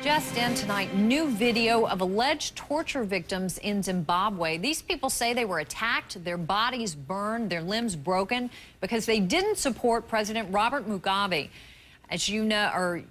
Just in tonight, new video of alleged torture victims in Zimbabwe. These people say they were attacked, their bodies burned, their limbs broken because they didn't support President Robert Mugabe. As you know,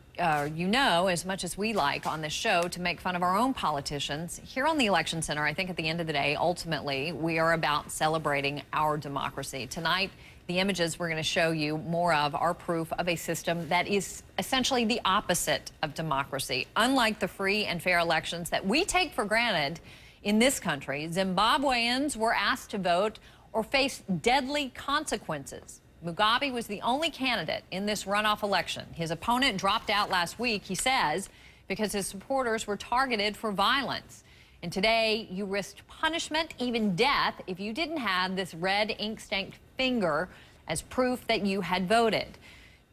as much as we like on this show to make fun of our own politicians, here on the Election Center, I think at the end of the day, ultimately, we are about celebrating our democracy. Tonight, the images we're going to show you more of are proof of a system that is essentially the opposite of democracy. Unlike the free and fair elections that we take for granted in this country, Zimbabweans were asked to vote or face deadly consequences. Mugabe was the only candidate in this runoff election. His opponent dropped out last week, he says, because his supporters were targeted for violence. And today, you risked punishment, even death, if you didn't have this red ink-stained finger as proof that you had voted.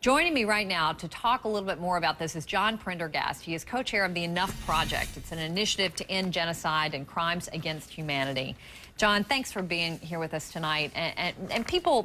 Joining me right now to talk a little bit more about this is John Prendergast. He is co-chair of the Enough Project. It's an initiative to end genocide and crimes against humanity. John, thanks for being here with us tonight. And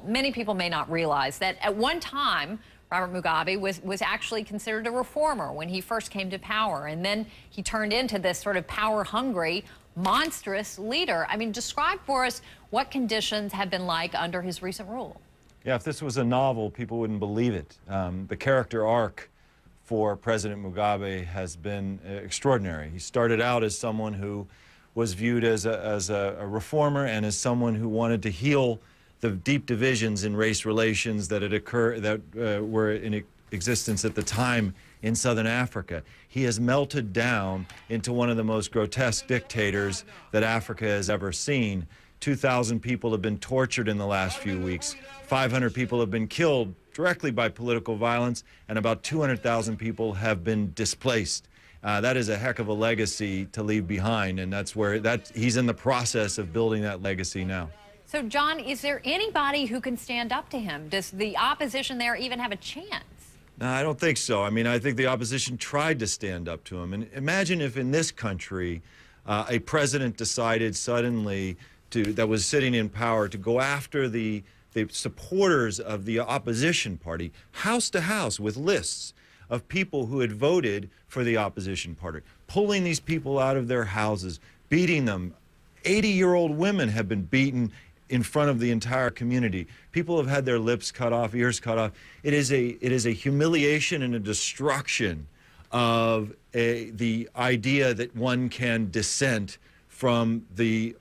many people may not realize that at one time, Robert Mugabe was actually considered a reformer when he first came to power. And then he turned into this sort of power-hungry, monstrous leader. I mean, describe for us what conditions have been like under his recent rule. Yeah, if this was a novel, people wouldn't believe it. The character arc for President Mugabe has been extraordinary. He started out as someone who was viewed as a reformer and as someone who wanted to heal the deep divisions in race relations that were in existence at the time in southern Africa. He has melted down into one of the most grotesque dictators that Africa has ever seen. 2,000 people have been tortured in the last few weeks. 500 people have been killed directly by political violence, and about 200,000 people have been displaced. That is a heck of a legacy to leave behind, and he's in the process of building that legacy now. So, John, is there anybody who can stand up to him? Does the opposition there even have a chance? No, I don't think so. I mean, I think the opposition tried to stand up to him. And imagine if in this country, a president decided suddenly that was sitting in power to go after the supporters of the opposition party, house to house, with lists of people who had voted for the opposition party, pulling these people out of their houses, beating them. 80-year-old women have been beaten in front of the entire community. People have had their lips cut off, ears cut off. It is a humiliation and a destruction of the idea that one can dissent from the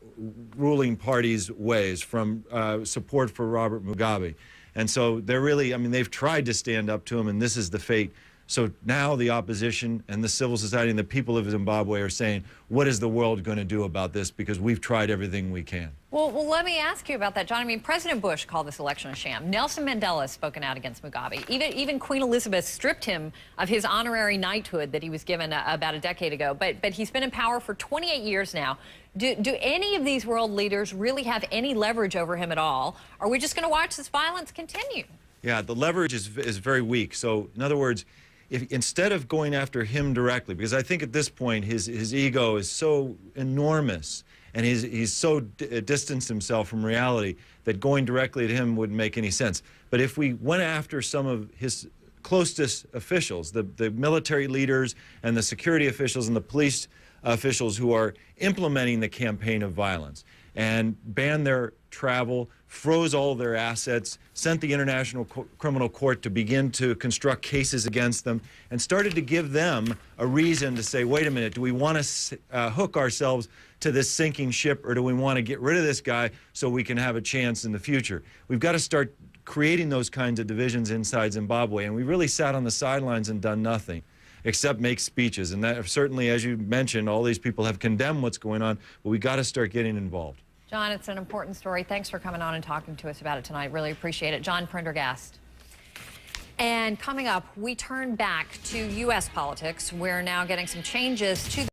ruling party's ways, from support for Robert Mugabe. And so they're really, I mean, they've tried to stand up to him, and this is the fate. So now the opposition and the civil society and the people of Zimbabwe are saying, what is the world going to do about this? Because we've tried everything we can. Well, let me ask you about that, John. I mean, President Bush called this election a sham. Nelson Mandela has spoken out against Mugabe. Even Queen Elizabeth stripped him of his honorary knighthood that he was given about a decade ago. But he's been in power for 28 years now. Do any of these world leaders really have any leverage over him at all? Are we just going to watch this violence continue? Yeah, the leverage is very weak. So, in other words, if instead of going after him directly, because I think at this point his ego is so enormous and he's so distanced himself from reality that going directly to him wouldn't make any sense. But if we went after some of his closest officials, the military leaders and the security officials and the police officials who are implementing the campaign of violence, and banned their travel, froze all their assets, sent the International Criminal Court to begin to construct cases against them, and started to give them a reason to say, wait a minute, do we want to hook ourselves to this sinking ship, or do we want to get rid of this guy so we can have a chance in the future? We've got to start creating those kinds of divisions inside Zimbabwe, and we really sat on the sidelines and done nothing except make speeches. And that certainly, as you mentioned, all these people have condemned what's going on, but we got to start getting involved. John, it's an important story. Thanks for coming on and talking to us about it tonight. Really appreciate it. John Prendergast. And coming up, we turn back to U.S. politics. We're now getting some changes to